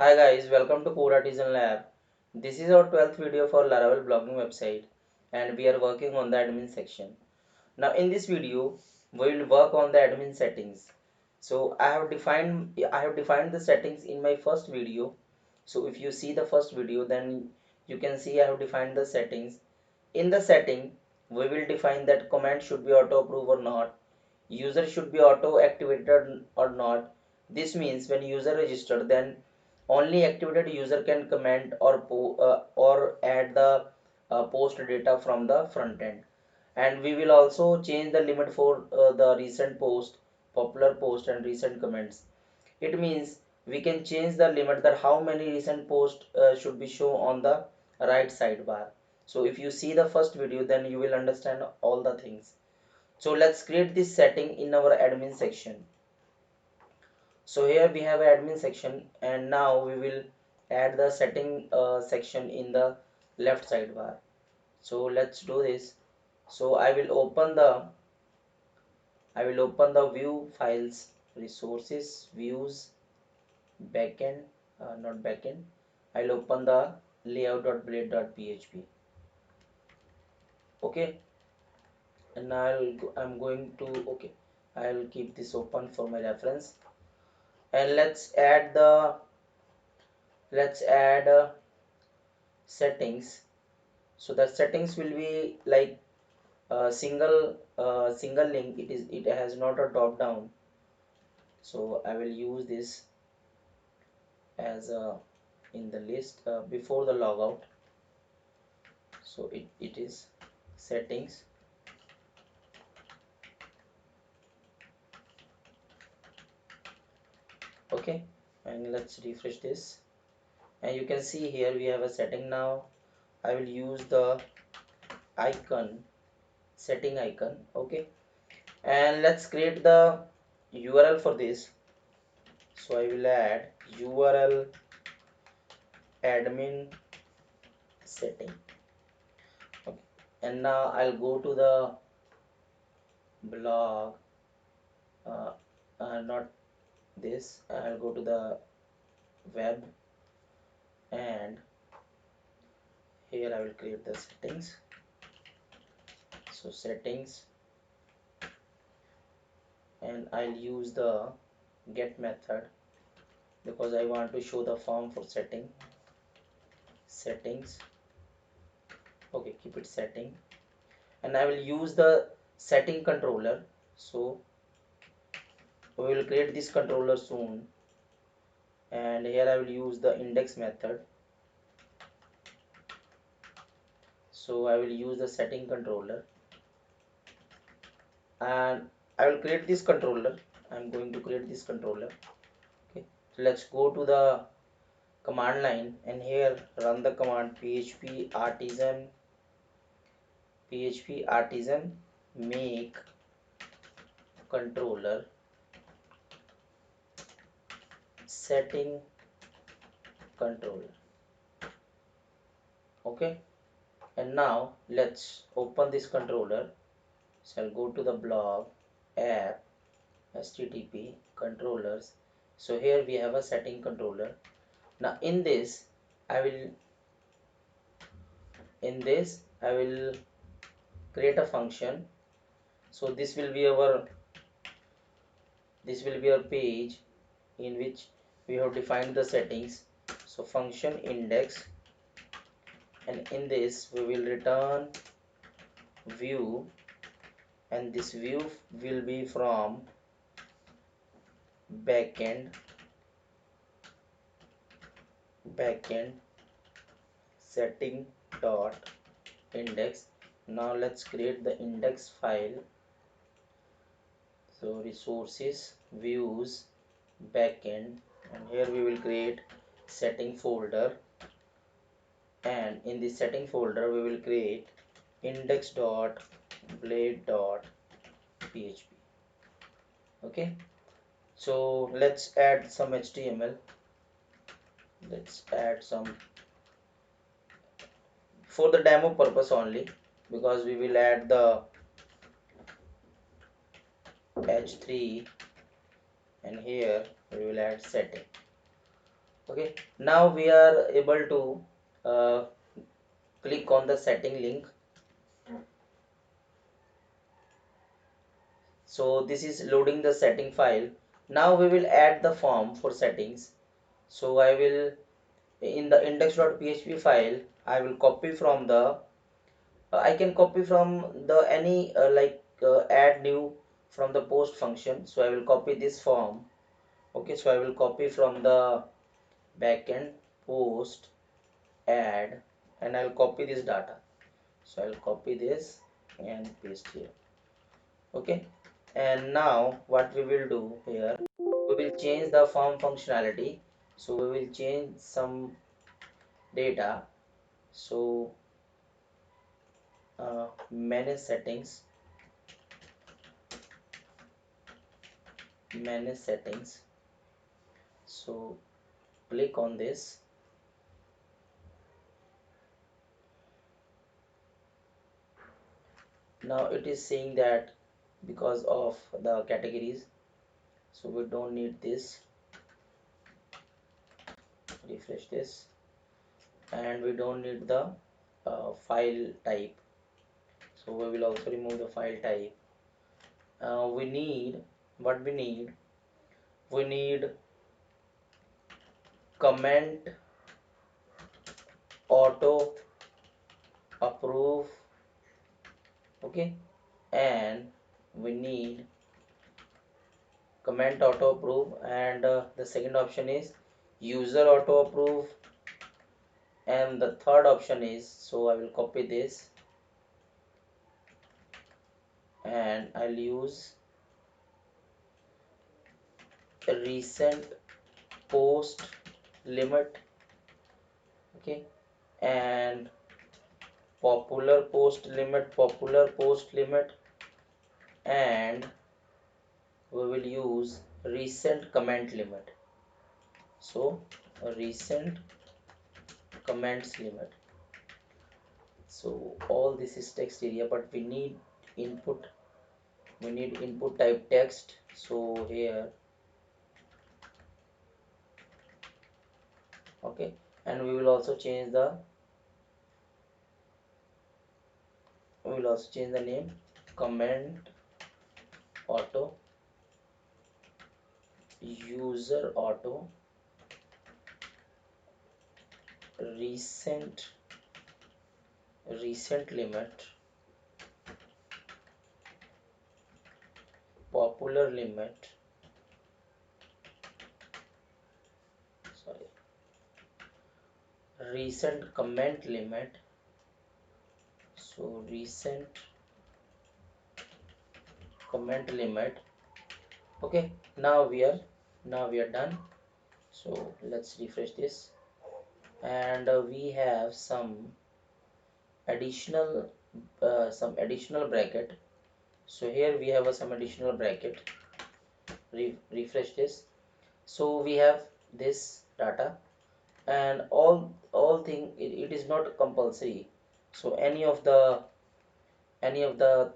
Hi guys, welcome to Code Artisan Lab. This is our 12th video for Laravel blogging website and we are working on the admin section. Now in this video, we will work on the admin settings. So I have defined the settings in my first video. So if you see the first video, then you can see I have defined the settings. In the setting, we will define that command should be auto approve or not, user should be auto activated or not. This means when user registered, then only activated user can comment or add the post data from the front end. And we will also change the limit for the recent post, popular post and recent comments. It means we can change the limit that how many recent posts should be shown on the right sidebar. So if you see the first video, then you will understand all the things. So let's create this setting in our admin section. So here we have admin section, and now we will add the setting section in the left sidebar. So let's do this. So I will open the view files, resources, views, backend, not backend. I'll open the layout.blade.php. Okay, and I'm going to okay. I'll keep this open for my reference, and let's add settings. So the settings will be like a single link. It has not a drop down, so I will use this as a in the list before the logout. So it is settings. Okay, and let's refresh this, and you can see here we have a setting. Now I will use the icon, setting icon. Okay, and let's create the URL for this. So I will add URL admin setting. Okay, and now I'll go to the blog, uh, not this. I'll go to the web, and here I will create the settings. So settings, and I'll use the get method because I want to show the form for settings. Okay, keep it setting, and I will use the setting controller. So we will create this controller soon, and here I will use the index method. So I will use the setting controller, and I will create this controller. I'm going to create this controller. Okay, so let's go to the command line, and here run the command php artisan make controller setting controller. Okay, and now let's open this controller. So I'll go to the blog, app, http controllers. So here we have a setting controller. Now I will I will create a function. So this will be our page in which we have defined the settings. So function index, and in this we will return view, and this view will be from backend setting dot index. Now let's create the index file. So resources, views, backend, and here we will create setting folder, and in the setting folder we will create index.blade.php. Okay, so let's add some HTML. Let's add some for the demo purpose only, because we will add the h3, and here we will add setting. Okay, now we are able to uh, click on the setting link. So this is loading the setting file. Now we will add the form for settings. So I will, in the index.php file, I will copy from the I can copy from the any add new from the post function. So I will copy this form. Okay, so I will copy from the backend post add, and I will copy this data. So I will copy this and paste here. Okay, and now what we will do here, we will change the form functionality. So we will change some data. So manage settings, manage settings. So click on this. Now it is saying that because of the categories, so we don't need this. Refresh this, and we don't need the file type, so we will also remove the file type. We need, what we need comment auto approve. Okay, and we need comment auto approve, and the second option is user auto approve, and the third option is, so I will copy this and I'll use a recent post limit. Okay, and popular post limit, and we will use recent comment limit. So a recent comments limit. So all this is text area, but we need input, type text. So here, okay, and we will also change the name, comment auto, user auto, recent limit, popular limit, sorry, recent comment limit. So recent comment limit. Okay, now we are done. So let's refresh this, and we have additional some additional bracket. So here we have some additional bracket. Refresh this. So we have this data, and all thing, it is not compulsory. So any of the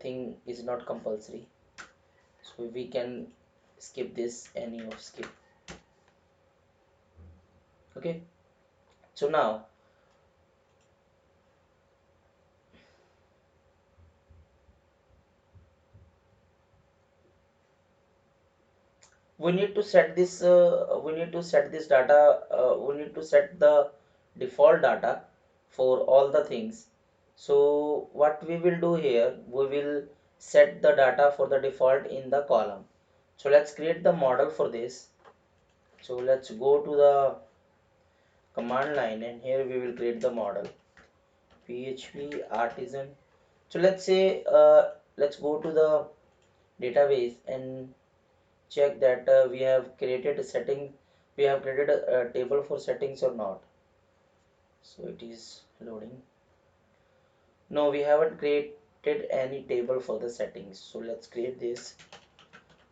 thing is not compulsory, so we can skip this, any of skip. Okay, so now we need to set this data, we need to set the default data for all the things. So what we will do here, we will set the data for the default in the column. So let's create the model for this. So let's go to the command line, and here we will create the model, php artisan. So let's say, let's go to the database and check that we have created a setting, we have created a table for settings or not. So it is loading. No, we haven't created any table for the settings. So let's create this,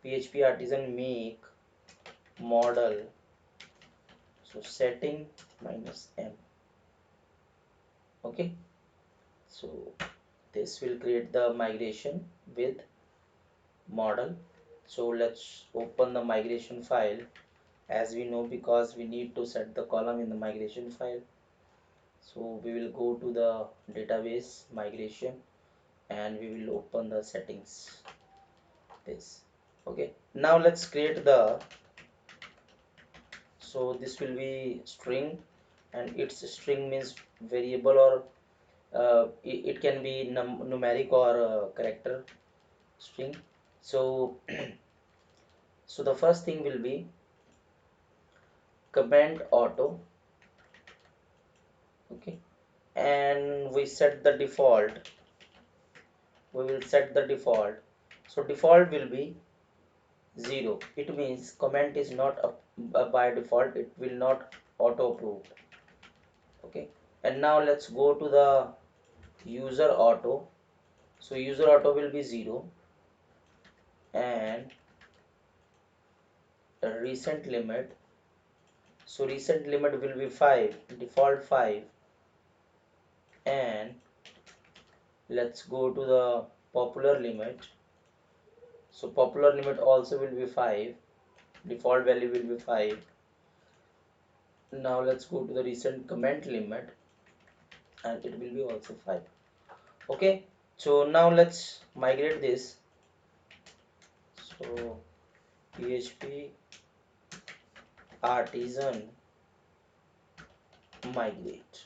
php artisan make model, so setting minus m. Okay, so this will create the migration with model. So let's open the migration file as we know, because we need to set the column in the migration file. So we will go to the database migration and we will open the settings, this. Okay, now let's create the, so this will be string, and its string means variable, or it can be numeric or character string. So so the first thing will be comment auto. Okay, and we set the default, we will set the default. So default will be 0. It means comment is not by default, it will not auto approve. Okay, and now let's go to the user auto. So user auto will be 0, and recent limit, so recent limit will be 5, default 5. And let's go to the popular limit. So popular limit also will be 5, default value will be 5. Now let's go to the recent comment limit, and it will be also 5. Okay, so now let's migrate this. So PHP Artisan migrate.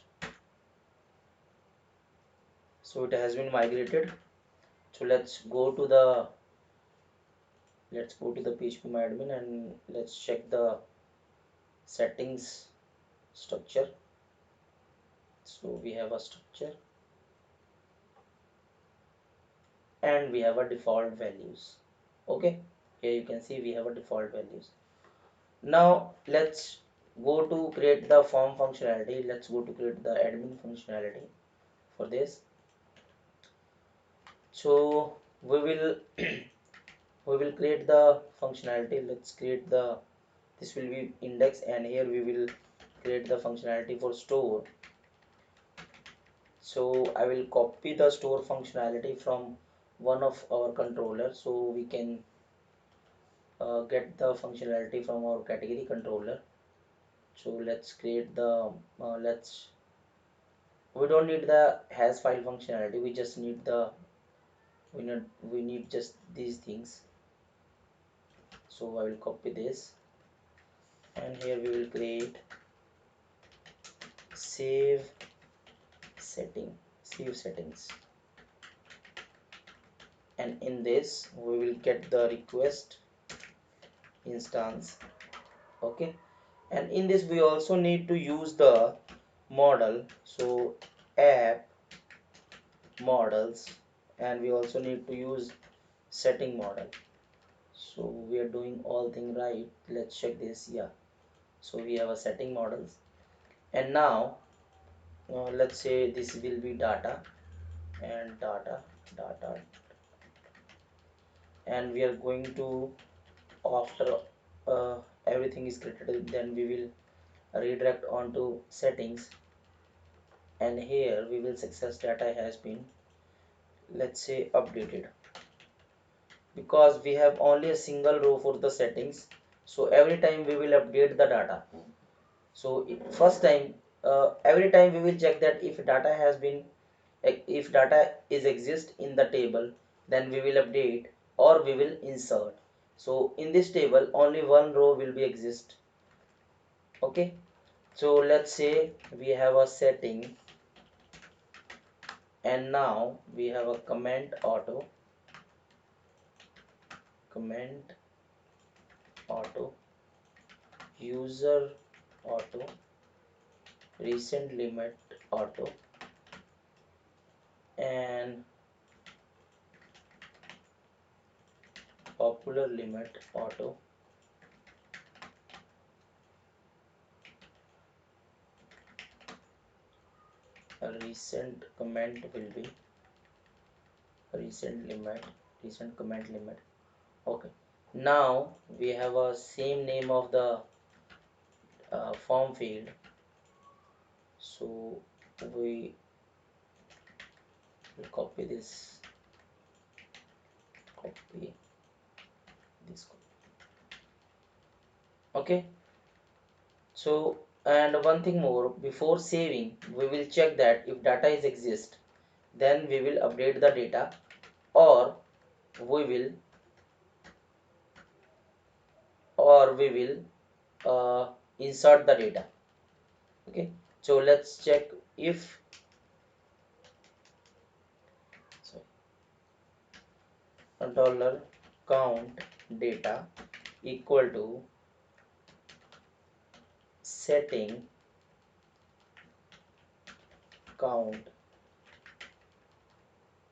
So it has been migrated. So let's go to the PHP my admin, and let's check the settings structure. So we have a structure, and we have a default values. Okay, here you can see we have a default values. Now let's go to create the form functionality. Let's go to create the admin functionality for this. So we will we will create the functionality. Let's create the, this will be index, and here we will create the functionality for store. So I will copy the store functionality from one of our controller, so we can get the functionality from our category controller. So let's create the we don't need the has file functionality, we just need the, we need just these things. So I will copy this, and here we will create save settings, and in this we will get the request instance. Okay, and in this we also need to use the model, so app models, and we also need to use setting model. So we are doing all thing right. Let's check this. Yeah, so we have a setting models, and now let's say this will be data, and data, and we are going to, after everything is created, then we will redirect onto settings, and here we will success data has been, let's say, updated, because we have only a single row for the settings. So every time we will update the data. So first time, every time we will check that if data has been, if data is exist in the table, then we will update or we will insert. So in this table only one row will be exist. Okay, so let's say we have a setting, and now we have a comment auto, user auto, recent limit auto, and popular limit auto, a recent comment will be recent limit, recent comment limit. Okay, now we have a same name of the form field. So we will copy this, copy this. Okay, So, and one thing more, before saving we will check that if data is exist, then we will update the data, or we will we will insert the data. Okay, so let's check if dollar count data equal to setting count.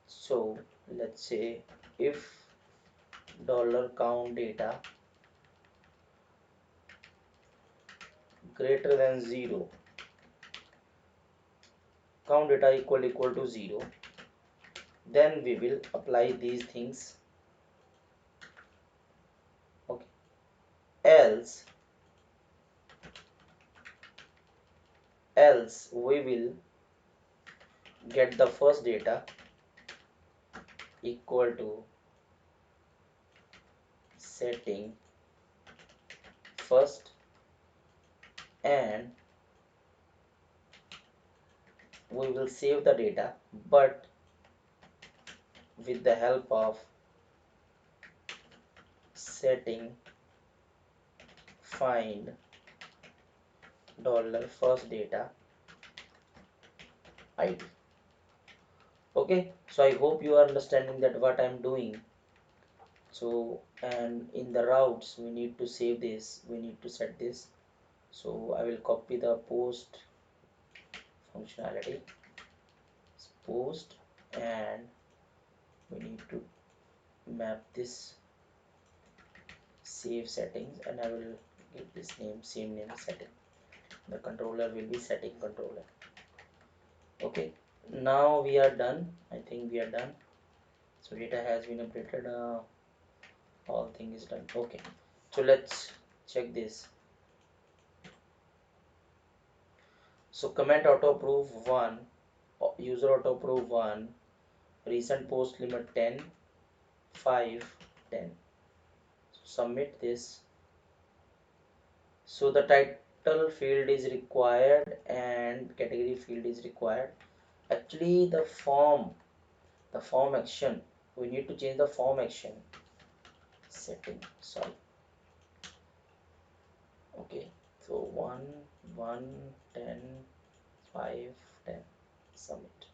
So let's say if dollar count data greater than 0, count data equal to 0, then we will apply these things. Okay, else we will get the first data equal to setting first, and we will save the data, but with the help of setting find dollar first data id. Okay, so I hope you are understanding that what I'm doing. So, and in the routes we need to save this, we need to set this. So I will copy the post functionality, post, and we need to map this save settings, and I will give this name, same name, setting. The controller will be setting controller. Okay, now we are done. I think we are done. So data has been updated, all thing is done. Okay, so let's check this. So comment auto approve 1, user auto approve 1, recent post limit 10, 5, 10. So submit this. So the title field is required and category field is required. Actually the form action, we need to change the form action setting, sorry. Okay, so 1, 1, 10, 5, 10, submit.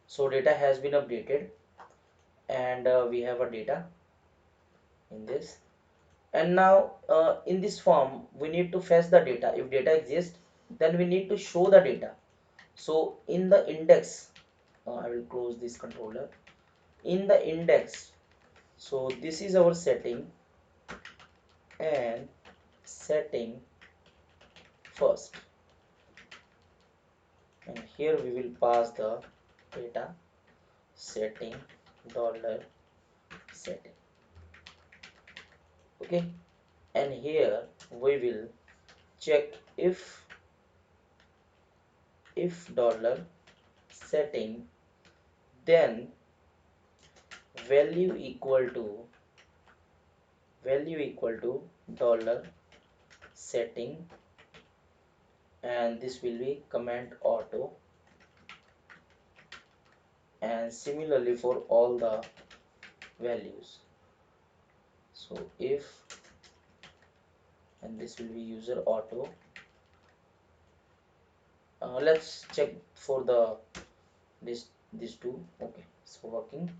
So data has been updated, and we have a data in this. And now in this form we need to fetch the data. If data exists, then we need to show the data. So in the index, I will close this controller. In the index, so this is our setting, and setting first, and here we will pass the data setting dollar setting. Okay, and here we will check if dollar setting, then value equal to dollar setting, and this will be command auto, and similarly for all the values. So if, and this will be user auto. Let's check for the these two. Okay, so working.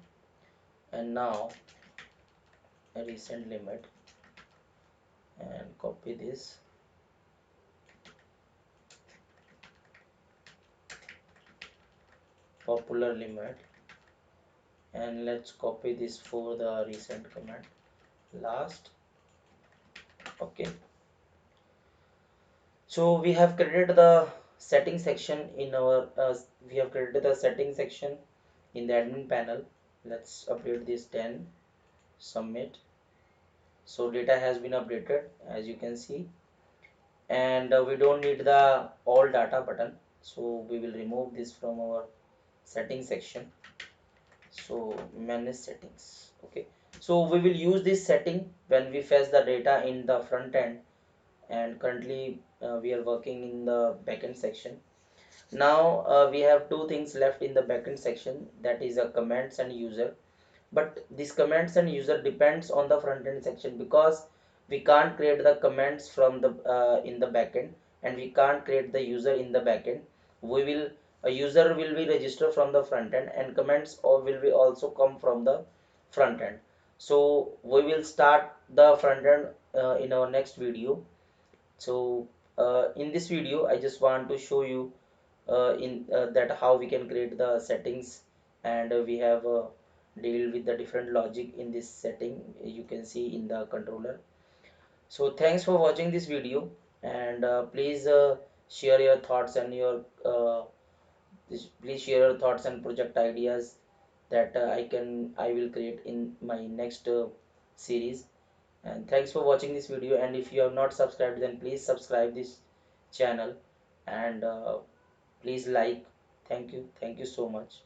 And now a recent limit, and copy this, popular limit, and let's copy this for the recent command last. Okay, so we have created the setting section in our we have created the setting section in the admin panel. Let's update this 10, submit. So data has been updated, as you can see, and we don't need the all data button, so we will remove this from our setting section. So manage settings. Okay, so we will use this setting when we fetch the data in the front end, and currently we are working in the backend section. Now we have two things left in the backend section, that is a comments and user. But this comments and user depends on the front end section, because we can't create the comments from the in the backend, and we can't create the user in the backend. We will A user will be registered from the front end, and comments or will be also come from the front end. So we will start the front end in our next video. So in this video I just want to show you in that how we can create the settings, and we have deal with the different logic in this setting, you can see in the controller. So thanks for watching this video, and please share your thoughts and your please share your thoughts and project ideas that I will create in my next series. And thanks for watching this video, and if you have not subscribed, then please subscribe this channel, and please like. Thank you so much.